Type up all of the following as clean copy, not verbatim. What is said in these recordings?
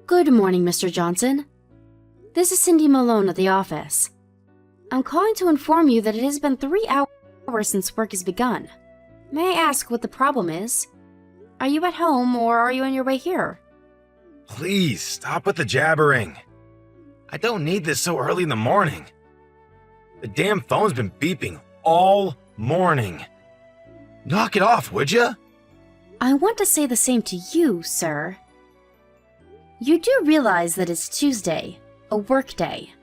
Good morning, Mr. Johnson. This is Cindy Malone at the office. I'm calling to inform you that it has been 3 hours since work has begun. May I ask what the problem is? Are you at home or are you on your way here? Please, stop with the jabbering. I don't need this so early in the morning. The damn phone's been beeping all morning. Knock it off, would ya? I want to say the same to you, sir. You do realize that it's Tuesday, a work day.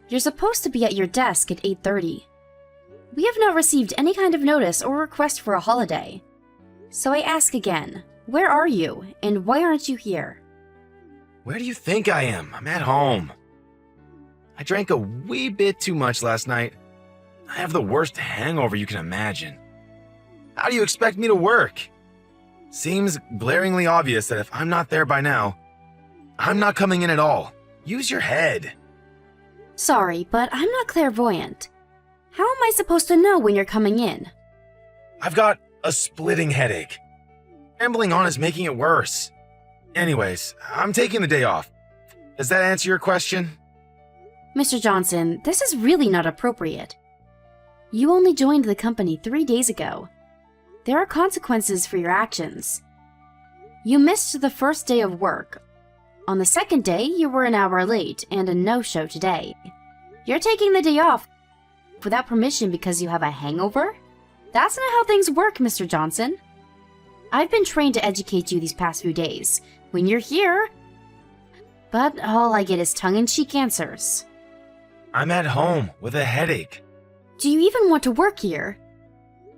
You're supposed to be at your desk at 8:30. We have not received any kind of notice or request for a holiday. So I ask again, where are you and why aren't you here? Where do you think I am? I'm at home. I drank a wee bit too much last night. I have the worst hangover you can imagine. How do you expect me to work? Seems glaringly obvious that if I'm not there by now, I'm not coming in at all. Use your head. Sorry, but I'm not clairvoyant. How am I supposed to know when you're coming in? I've got a splitting headache. Rambling on is making it worse. Anyways, I'm taking the day off. Does that answer your question? Mr. Johnson, this is really not appropriate. You only joined the company 3 days ago. There are consequences for your actions. You missed the first day of work. On the second day, you were an hour late and a no-show today. You're taking the day off without permission because you have a hangover? That's not how things work, Mr. Johnson. I've been trained to educate you these past few days. When you're here... But all I get is tongue-in-cheek answers. I'm at home with a headache. Do you even want to work here?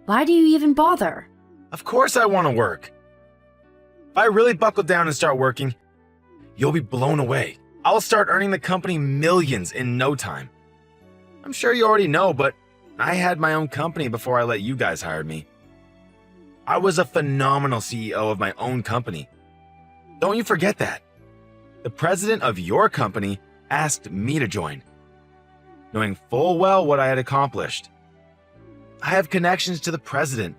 Why do you even bother? Of course I want to work. If I really buckle down and start working, you'll be blown away. I'll start earning the company millions in no time. I'm sure you already know, but I had my own company before I let you guys hire me. I was a phenomenal CEO of my own company. Don't you forget that. The president of your company asked me to join, knowing full well what I had accomplished. I have connections to the president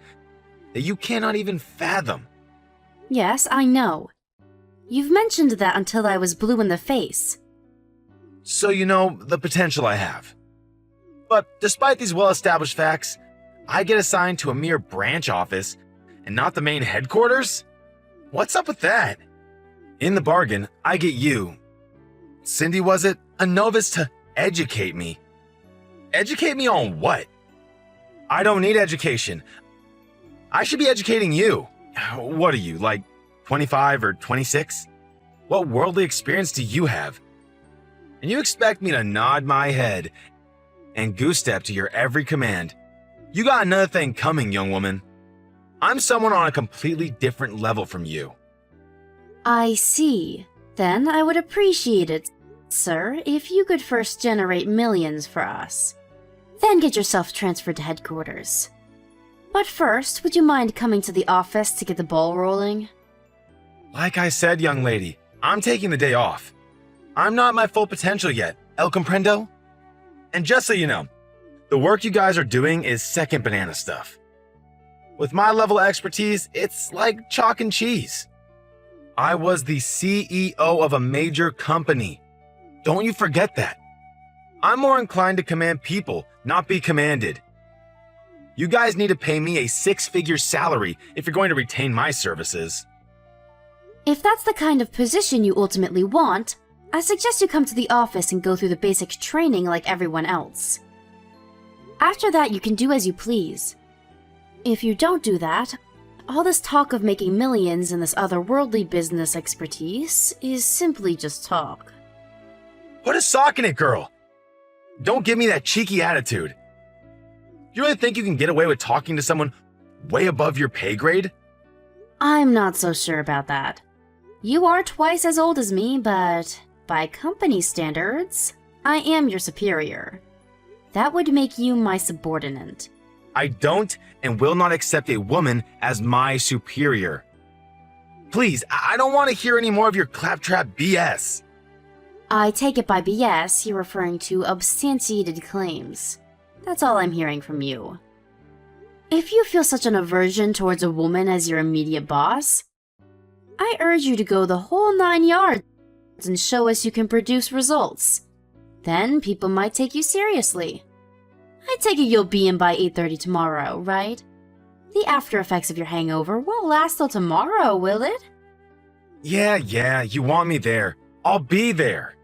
that you cannot even fathom. Yes, I know. You've mentioned that until I was blue in the face. So you know the potential I have. But despite these well-established facts, I get assigned to a mere branch office and not the main headquarters? What's up with that? In the bargain, I get you, Cindy was it, a novice to educate me. Educate me on what? I don't need education. I should be educating you. What are you, like 25 or 26? What worldly experience do you have? And you expect me to nod my head and goose step to your every command. You got another thing coming, young woman. I'm someone on a completely different level from you. I see. Then I would appreciate it, sir, if you could first generate millions for us. Then get yourself transferred to headquarters. But first, would you mind coming to the office to get the ball rolling? Like I said, young lady, I'm taking the day off. I'm not at my full potential yet, el comprendo? And just so you know, the work you guys are doing is second banana stuff. With my level of expertise, it's like chalk and cheese. I was the CEO of a major company. Don't you forget that. I'm more inclined to command people, not be commanded. You guys need to pay me a 6-figure salary if you're going to retain my services. If that's the kind of position you ultimately want, I suggest you come to the office and go through the basic training like everyone else. After that, you can do as you please. If you don't do that, all this talk of making millions and this otherworldly business expertise is simply just talk. Put a sock in it, girl. Don't give me that cheeky attitude. You really think you can get away with talking to someone way above your pay grade? I'm not so sure about that. You are twice as old as me, but by company standards, I am your superior. That would make you my subordinate. I don't and will not accept a woman as my superior. Please, I don't want to hear any more of your claptrap BS. I take it by BS you're referring to substantiated claims. That's all I'm hearing from you. If you feel such an aversion towards a woman as your immediate boss, I urge you to go the whole 9 yards and show us you can produce results. Then people might take you seriously. I take it you'll be in by 8:30 tomorrow, right? The after effects of your hangover won't last till tomorrow, will it? Yeah, you want me there. I'll be there.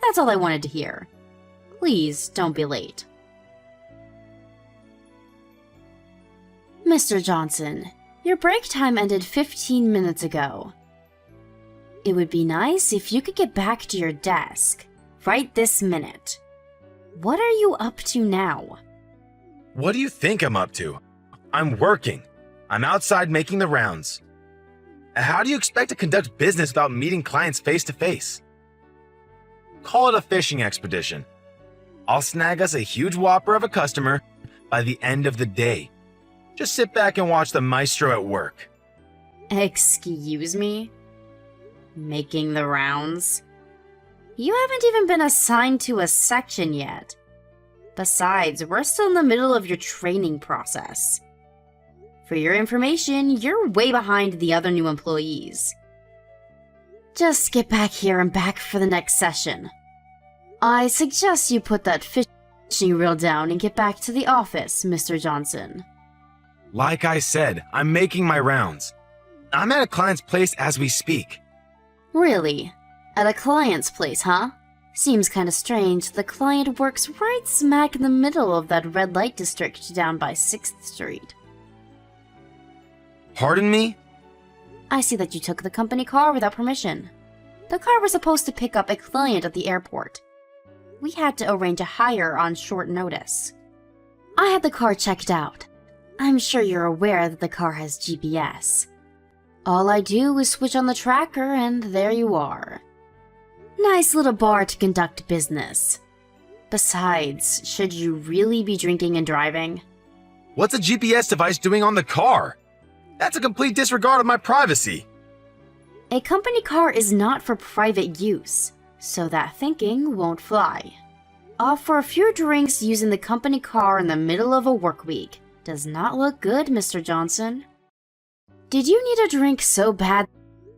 That's all I wanted to hear. Please don't be late. Mr. Johnson, your break time ended 15 minutes ago. It would be nice if you could get back to your desk right this minute. What are you up to now? What do you think I'm up to? I'm working. I'm outside making the rounds. How do you expect to conduct business without meeting clients face to face? Call it a fishing expedition. I'll snag us a huge whopper of a customer by the end of the day. Just sit back and watch the maestro at work. Excuse me? Making the rounds? You haven't even been assigned to a section yet. Besides, we're still in the middle of your training process. For your information, you're way behind the other new employees. Just get back here and back for the next session. I suggest you put that fishing reel down and get back to the office, Mr. Johnson. Like I said, I'm making my rounds. I'm at a client's place as we speak. Really? At a client's place, huh? Seems kinda strange. The client works right smack in the middle of that red light district down by 6th Street. Pardon me? I see that you took the company car without permission. The car was supposed to pick up a client at the airport. We had to arrange a hire on short notice. I had the car checked out. I'm sure you're aware that the car has GPS. All I do is switch on the tracker and there you are. Nice little bar to conduct business. Besides, should you really be drinking and driving? What's a GPS device doing on the car? That's a complete disregard of my privacy. A company car is not for private use, so that thinking won't fly. For a few drinks using the company car in the middle of a work week does not look good, Mr. Johnson. Did you need a drink so bad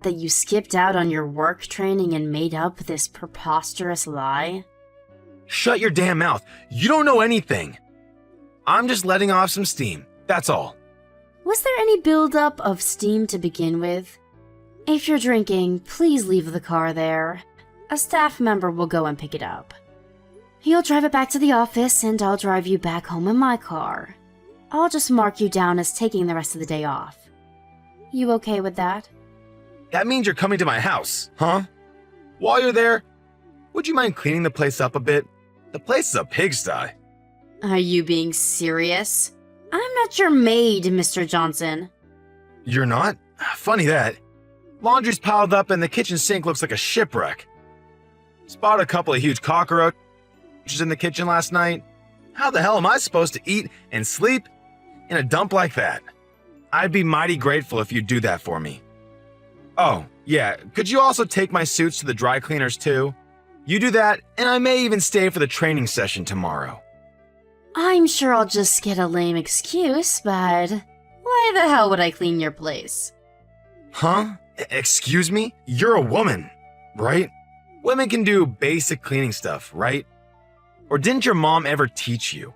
that you skipped out on your work training and made up this preposterous lie? Shut your damn mouth. You don't know anything. I'm just letting off some steam, that's all. Was there any buildup of steam to begin with? If you're drinking, please leave the car there. A staff member will go and pick it up. You'll drive it back to the office and I'll drive you back home in my car. I'll just mark you down as taking the rest of the day off. You okay with that? That means you're coming to my house, huh? While you're there, would you mind cleaning the place up a bit? The place is a pigsty. Are you being serious? I'm not your maid, Mr. Johnson. You're not? Funny that. Laundry's piled up and the kitchen sink looks like a shipwreck. Spotted a couple of huge cockroaches in the kitchen last night. How the hell am I supposed to eat and sleep in a dump like that? I'd be mighty grateful if you'd do that for me. Oh, yeah, could you also take my suits to the dry cleaners too? You do that, and I may even stay for the training session tomorrow. I'm sure I'll just get a lame excuse, but why the hell would I clean your place? Huh? Excuse me? You're a woman, right? Women can do basic cleaning stuff, right? Or didn't your mom ever teach you?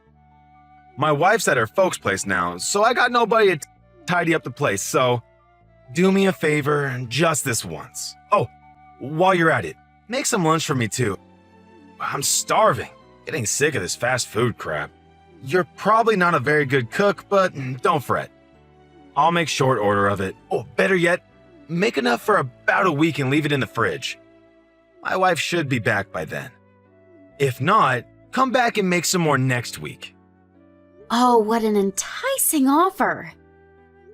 My wife's at her folks' place now, so I got nobody to tidy up the place, so do me a favor just this once. Oh, while you're at it, make some lunch for me too. I'm starving, getting sick of this fast food crap. You're probably not a very good cook, but don't fret. I'll make short order of it. Oh, better yet, make enough for about a week and leave it in the fridge. My wife should be back by then. If not, come back and make some more next week. Oh, what an enticing offer.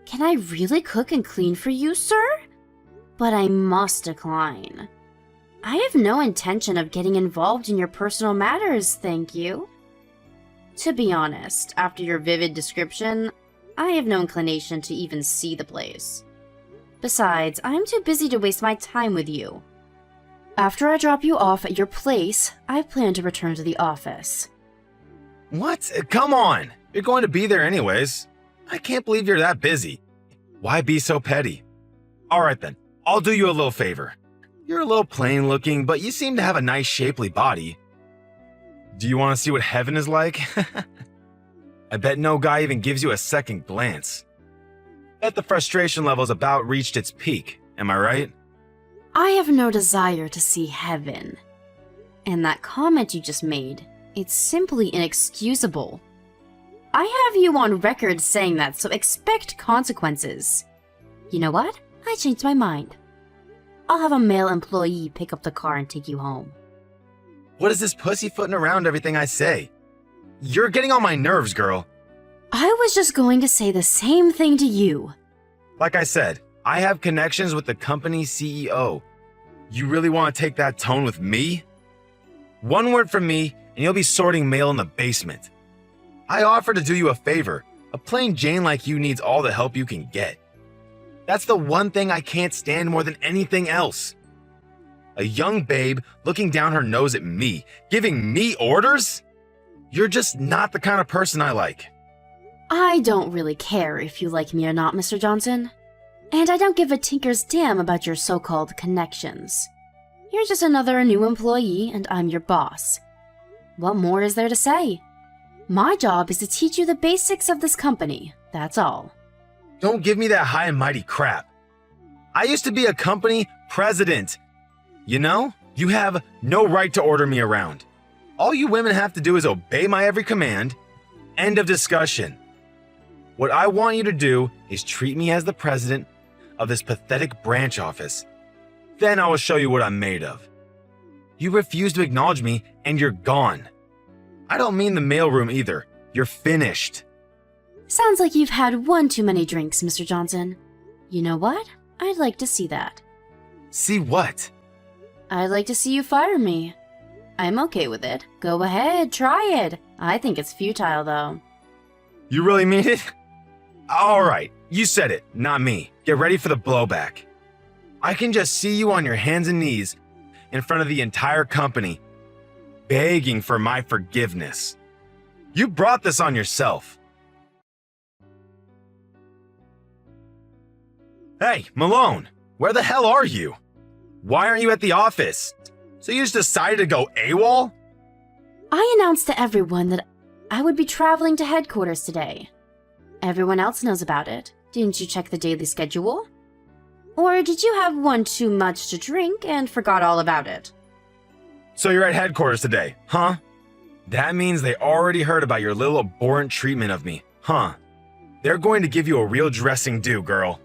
Can I really cook and clean for you, sir? But I must decline. I have no intention of getting involved in your personal matters, thank you. To be honest, after your vivid description, I have no inclination to even see the place. Besides, I'm too busy to waste my time with you. After I drop you off at your place, I plan to return to the office. What? Come on! You're going to be there anyways. I can't believe you're that busy. Why be so petty? Alright then, I'll do you a little favor. You're a little plain looking, but you seem to have a nice shapely body. Do you want to see what heaven is like? I bet no guy even gives you a second glance. Bet the frustration level's about reached its peak, am I right? I have no desire to see heaven. And that comment you just made, it's simply inexcusable. I have you on record saying that, so expect consequences. You know what? I changed my mind. I'll have a male employee pick up the car and take you home. What is this pussyfooting around everything I say? You're getting on my nerves, girl. I was just going to say the same thing to you. Like I said, I have connections with the company's CEO. You really want to take that tone with me? One word from me, and you'll be sorting mail in the basement. I offer to do you a favor. A plain Jane like you needs all the help you can get. That's the one thing I can't stand more than anything else. A young babe looking down her nose at me, giving me orders? You're just not the kind of person I like. I don't really care if you like me or not, Mr. Johnson. And I don't give a tinker's damn about your so-called connections. You're just another new employee, and I'm your boss. What more is there to say? My job is to teach you the basics of this company, that's all. Don't give me that high and mighty crap. I used to be a company president. You know, you have no right to order me around. All you women have to do is obey my every command. End of discussion. What I want you to do is treat me as the president of this pathetic branch office. Then I will show you what I'm made of. You refuse to acknowledge me, and you're gone. I don't mean the mailroom either. You're finished. Sounds like you've had one too many drinks, Mr. Johnson. You know what? I'd like to see that. See what? I'd like to see you fire me. I'm okay with it. Go ahead, try it. I think it's futile, though. You really mean it? All right, you said it, not me. Get ready for the blowback. I can just see you on your hands and knees in front of the entire company, begging for my forgiveness. You brought this on yourself. Hey, Malone, where the hell are you? Why aren't you at the office? So you just decided to go AWOL? I announced to everyone that I would be traveling to headquarters today. Everyone else knows about it. Didn't you check the daily schedule? Or did you have one too much to drink and forgot all about it? So you're at headquarters today, huh? That means they already heard about your little abhorrent treatment of me, huh? They're going to give you a real dressing due, girl.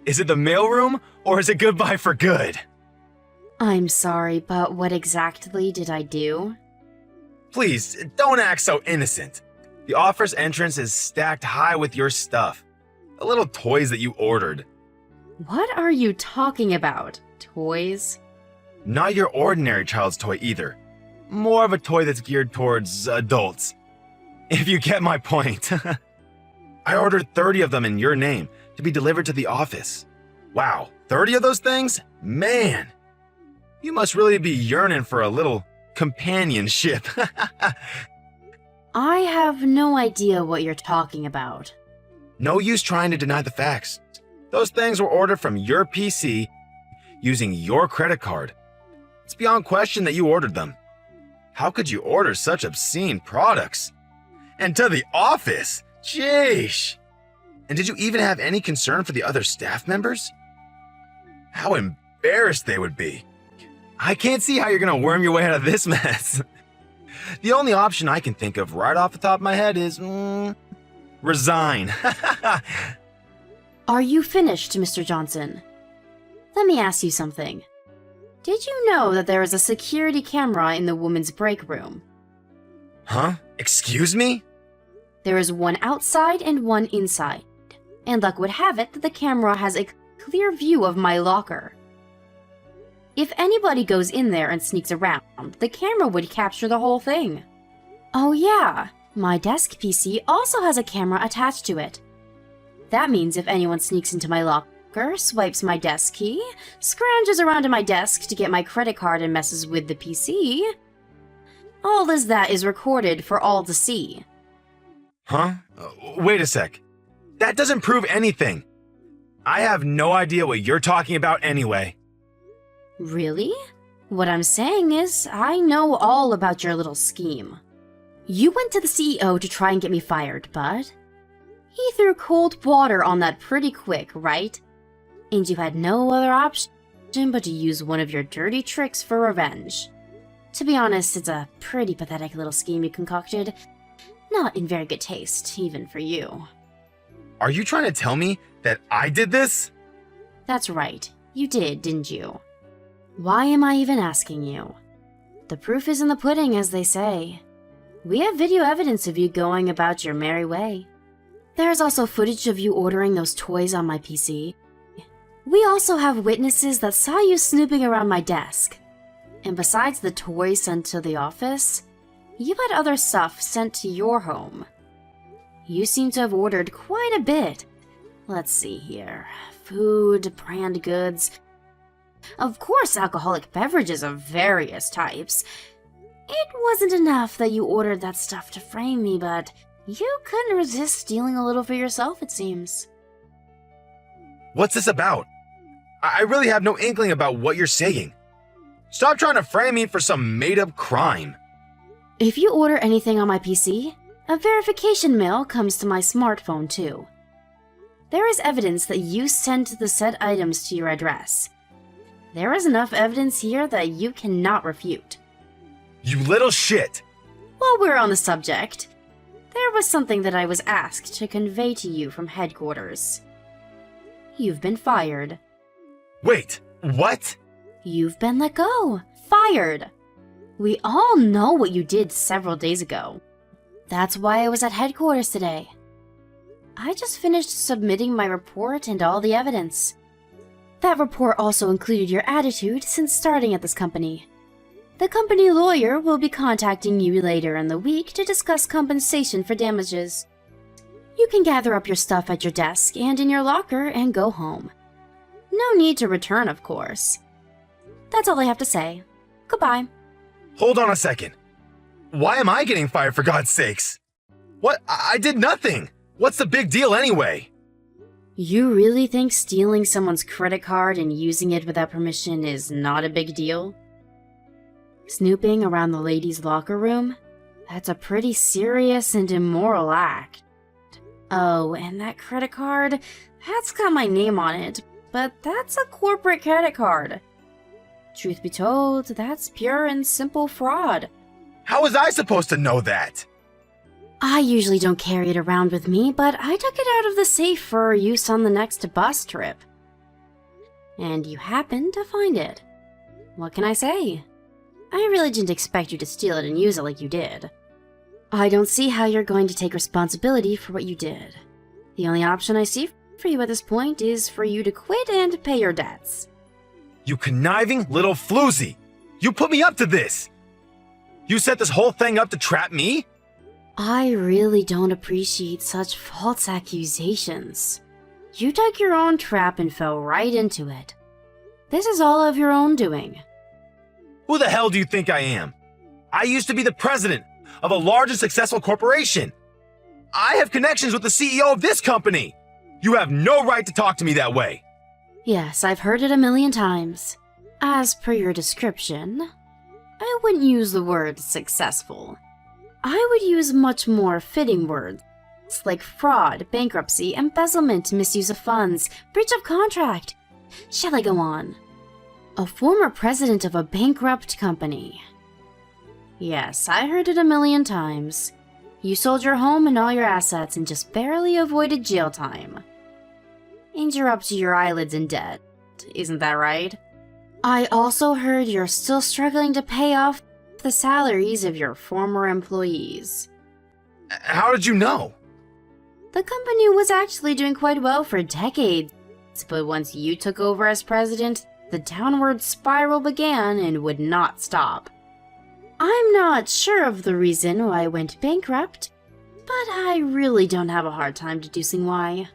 Is it the mailroom, or is it goodbye for good? I'm sorry, but what exactly did I do? Please, don't act so innocent. The office entrance is stacked high with your stuff. The little toys that you ordered. What are you talking about? Toys? Not your ordinary child's toy either. More of a toy that's geared towards adults. If you get my point. I ordered 30 of them in your name to be delivered to the office. Wow, 30 of those things? Man! You must really be yearning for a little companionship. I have no idea what you're talking about. No use trying to deny the facts. Those things were ordered from your PC using your credit card. It's beyond question that you ordered them. How could you order such obscene products? And to the office? Sheesh! And did you even have any concern for the other staff members? How embarrassed they would be. I can't see how you're gonna worm your way out of this mess. The only option I can think of right off the top of my head is, resign. Are you finished, Mr. Johnson? Let me ask you something. Did you know that there is a security camera in the women's break room? Huh? Excuse me? There is one outside and one inside. And luck would have it that the camera has a clear view of my locker. If anybody goes in there and sneaks around, the camera would capture the whole thing. Oh yeah, my desk PC also has a camera attached to it. That means if anyone sneaks into my locker, swipes my desk key, scrounges around to my desk to get my credit card and messes with the PC, all as that is recorded for all to see. Huh? Wait a sec. That doesn't prove anything. I have no idea what you're talking about anyway. Really? What I'm saying is, I know all about your little scheme. You went to the CEO to try and get me fired, but he threw cold water on that pretty quick, right? And you had no other option but to use one of your dirty tricks for revenge. To be honest, it's a pretty pathetic little scheme you concocted. Not in very good taste, even for you. Are you trying to tell me that I did this? That's right. You did, didn't you? Why am I even asking you? The proof is in the pudding, as they say. We have video evidence of you going about your merry way. There's also footage of you ordering those toys on my PC. We also have witnesses that saw you snooping around my desk. And besides the toys sent to the office, you had other stuff sent to your home. You seem to have ordered quite a bit. Let's see here. Food, brand goods. Of course, alcoholic beverages of various types. It wasn't enough that you ordered that stuff to frame me, but you couldn't resist stealing a little for yourself, it seems. What's this about? I really have no inkling about what you're saying. Stop trying to frame me for some made-up crime. If you order anything on my PC, a verification mail comes to my smartphone too. There is evidence that you sent the said items to your address. There is enough evidence here that you cannot refute. You little shit! While we're on the subject, there was something that I was asked to convey to you from headquarters. You've been fired. Wait, what? You've been let go. Fired. We all know what you did several days ago. That's why I was at headquarters today. I just finished submitting my report and all the evidence. That report also included your attitude since starting at this company. The company lawyer will be contacting you later in the week to discuss compensation for damages. You can gather up your stuff at your desk and in your locker and go home. No need to return, of course. That's all I have to say. Goodbye. Hold on a second. Why am I getting fired, for God's sakes? What? I did nothing. What's the big deal anyway? You really think stealing someone's credit card and using it without permission is not a big deal? Snooping around the ladies' locker room? That's a pretty serious and immoral act. Oh, and that credit card? That's got my name on it, but that's a corporate credit card. Truth be told, that's pure and simple fraud. How was I supposed to know that? I usually don't carry it around with me, but I took it out of the safe for use on the next bus trip. And you happened to find it. What can I say? I really didn't expect you to steal it and use it like you did. I don't see how you're going to take responsibility for what you did. The only option I see for you at this point is for you to quit and pay your debts. You conniving little floozy! You put me up to this! You set this whole thing up to trap me? I really don't appreciate such false accusations. You dug your own trap and fell right into it. This is all of your own doing. Who the hell do you think I am? I used to be the president of a large and successful corporation. I have connections with the CEO of this company. You have no right to talk to me that way. Yes, I've heard it a million times. As per your description, I wouldn't use the word successful. I would use much more fitting words, like fraud, bankruptcy, embezzlement, misuse of funds, breach of contract. Shall I go on? A former president of a bankrupt company. Yes, I heard it a million times. You sold your home and all your assets and just barely avoided jail time. And you're up to your eyelids in debt, isn't that right? I also heard you're still struggling to pay off the salaries of your former employees. How did you know? The company was actually doing quite well for decades, but once you took over as president, the downward spiral began and would not stop. I'm not sure of the reason why I went bankrupt, but I really don't have a hard time deducing why.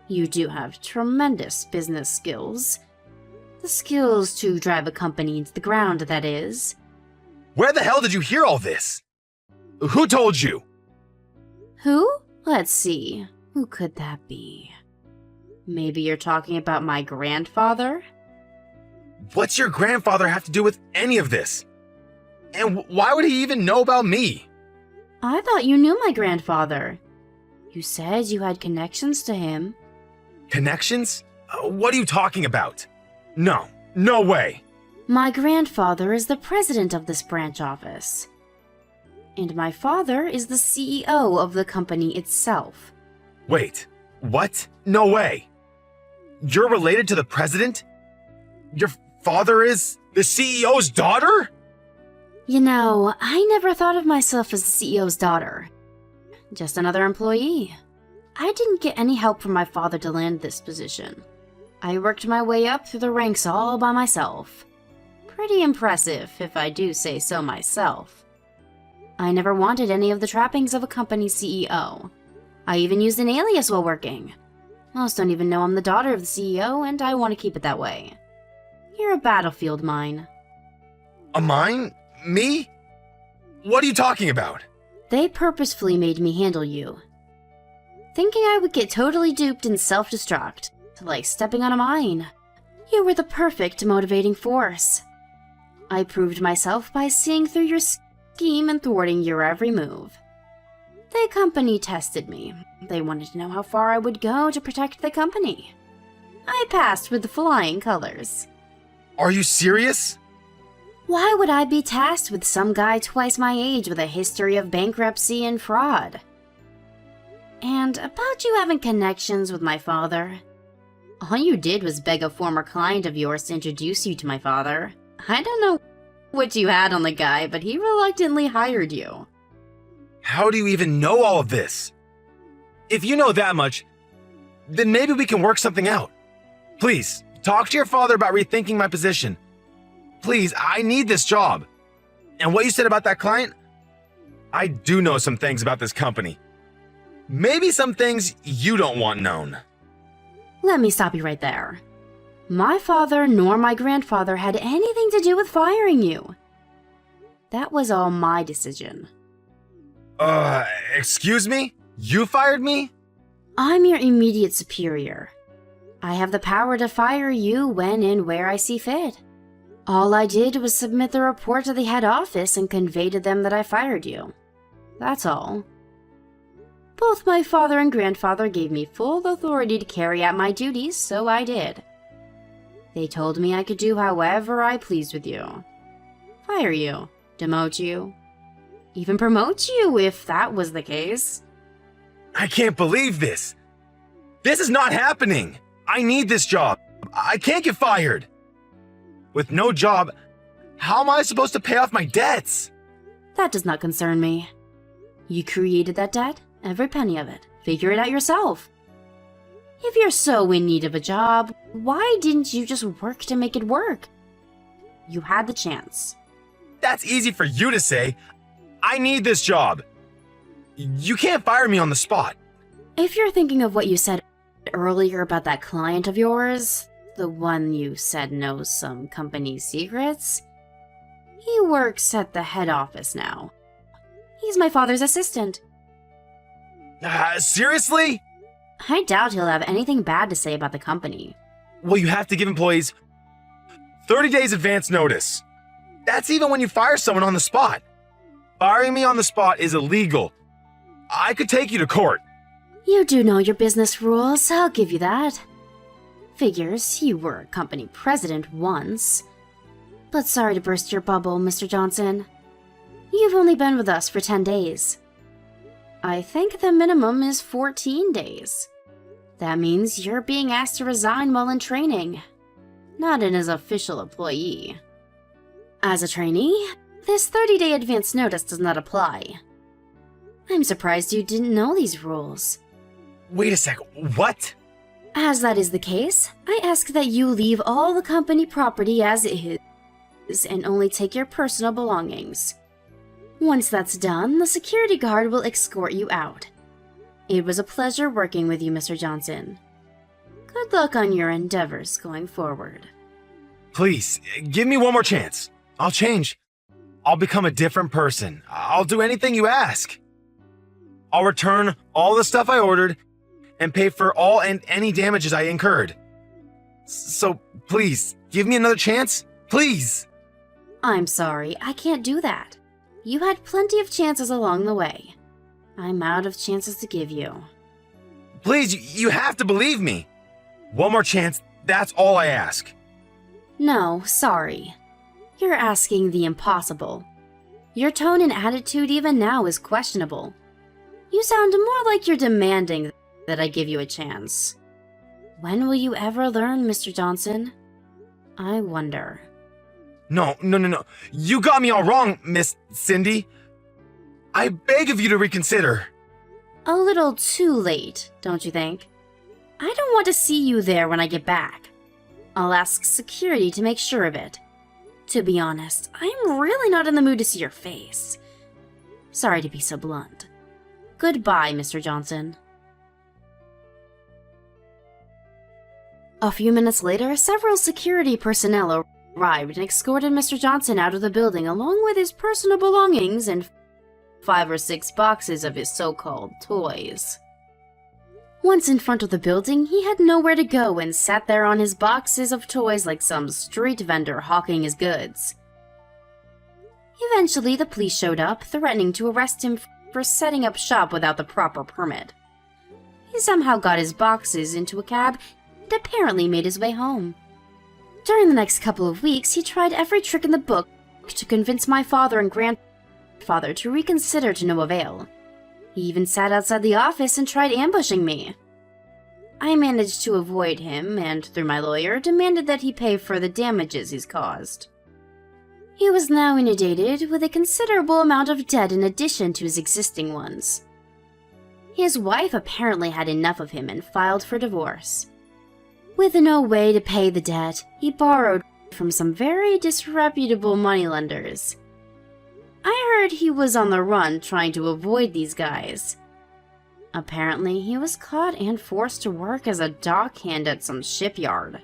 You do have tremendous business skills. The skills to drive a company into the ground, that is. Where the hell did you hear all this? Who told you? Who? Let's see. Who could that be? Maybe you're talking about my grandfather? What's your grandfather have to do with any of this? And why would he even know about me? I thought you knew my grandfather. You said you had connections to him. Connections? What are you talking about? No, no way. My grandfather is the president of this branch office. And my father is the CEO of the company itself. Wait, what? No way. You're related to the president? Your father is the CEO's daughter? You know, I never thought of myself as the CEO's daughter. Just another employee. I didn't get any help from my father to land this position. I worked my way up through the ranks all by myself. Pretty impressive, if I do say so myself. I never wanted any of the trappings of a company CEO. I even used an alias while working. Most don't even know I'm the daughter of the CEO, and I want to keep it that way. You're a battlefield mine. A mine? Me? What are you talking about? They purposefully made me handle you. Thinking I would get totally duped and self-destruct, like stepping on a mine. You were the perfect motivating force. I proved myself by seeing through your scheme and thwarting your every move. The company tested me. They wanted to know how far I would go to protect the company. I passed with flying colors. Are you serious? Why would I be tasked with some guy twice my age with a history of bankruptcy and fraud? And about you having connections with my father. All you did was beg a former client of yours to introduce you to my father. I don't know what you had on the guy, but he reluctantly hired you. How do you even know all of this? If you know that much, then maybe we can work something out. Please, talk to your father about rethinking my position. Please, I need this job. And what you said about that client? I do know some things about this company. Maybe some things you don't want known. Let me stop you right there. My father nor my grandfather had anything to do with firing you. That was all my decision. Excuse me? You fired me? I'm your immediate superior. I have the power to fire you when and where I see fit. All I did was submit the report to the head office and convey to them that I fired you. That's all. Both my father and grandfather gave me full authority to carry out my duties, so I did. They told me I could do however I pleased with you. Fire you, demote you, even promote you if that was the case. I can't believe this. This is not happening. I need this job. I can't get fired. With no job, how am I supposed to pay off my debts? That does not concern me. You created that debt, every penny of it. Figure it out yourself. If you're so in need of a job, why didn't you just work to make it work? You had the chance. That's easy for you to say. I need this job. You can't fire me on the spot. If you're thinking of what you said earlier about that client of yours, the one you said knows some company secrets, he works at the head office now. He's my father's assistant. Seriously? I doubt he'll have anything bad to say about the company. Well, you have to give employees 30 days advance notice. That's even when you fire someone on the spot. Firing me on the spot is illegal. I could take you to court. You do know your business rules, I'll give you that. Figures, you were a company president once. But sorry to burst your bubble, Mr. Johnson. You've only been with us for 10 days. I think the minimum is 14 days. That means you're being asked to resign while in training, not in as official employee. As a trainee, this 30-day advance notice does not apply. I'm surprised you didn't know these rules. Wait a sec, what? As that is the case, I ask that you leave all the company property as is and only take your personal belongings. Once that's done, the security guard will escort you out. It was a pleasure working with you, Mr. Johnson. Good luck on your endeavors going forward. Please, give me one more chance. I'll change. I'll become a different person. I'll do anything you ask. I'll return all the stuff I ordered and pay for all and any damages I incurred. So, please, Give me another chance? Please! I'm sorry, I can't do that. You had plenty of chances along the way. I'm out of chances to give you. Please, you have to believe me. One more chance, that's all I ask. No, sorry. You're asking the impossible. Your tone and attitude even now is questionable. You sound more like you're demanding that I give you a chance. When will you ever learn, Mr. Johnson? I wonder. No. You got me all wrong, Miss Cindy. I beg of you to reconsider. A little too late, don't you think? I don't want to see you there when I get back. I'll ask security to make sure of it. To be honest, I'm really not in the mood to see your face. Sorry to be so blunt. Goodbye, Mr. Johnson. A few minutes later, several security personnel arrived and escorted Mr. Johnson out of the building along with his personal belongings and 5 or 6 boxes of his so-called toys. Once in front of the building, he had nowhere to go and sat there on his boxes of toys like some street vendor hawking his goods. Eventually, the police showed up, threatening to arrest him for setting up shop without the proper permit. He somehow got his boxes into a cab and apparently made his way home. During the next couple of weeks, he tried every trick in the book to convince my father and grandfather to reconsider to no avail. He even sat outside the office and tried ambushing me. I managed to avoid him and, through my lawyer, demanded that he pay for the damages he's caused. He was now inundated with a considerable amount of debt in addition to his existing ones. His wife apparently had enough of him and filed for divorce. With no way to pay the debt, he borrowed from some very disreputable moneylenders. I heard he was on the run trying to avoid these guys. Apparently, he was caught and forced to work as a dockhand at some shipyard.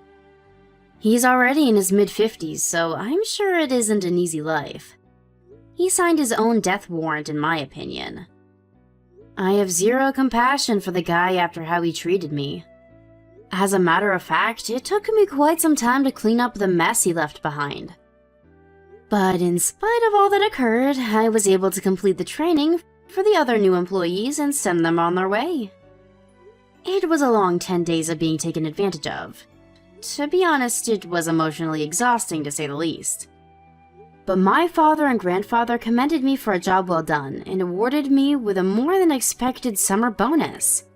He's already in his mid-50s, so I'm sure it isn't an easy life. He signed his own death warrant, in my opinion. I have zero compassion for the guy after how he treated me. As a matter of fact, it took me quite some time to clean up the mess he left behind. But in spite of all that occurred, I was able to complete the training for the other new employees and send them on their way. It was a long 10 days of being taken advantage of. To be honest, it was emotionally exhausting to say the least. But my father and grandfather commended me for a job well done and awarded me with a more than expected summer bonus.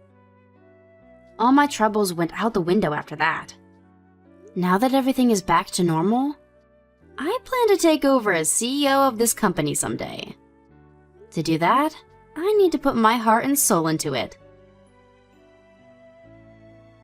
All my troubles went out the window after that. Now that everything is back to normal, I plan to take over as CEO of this company someday. To do that, I need to put my heart and soul into it.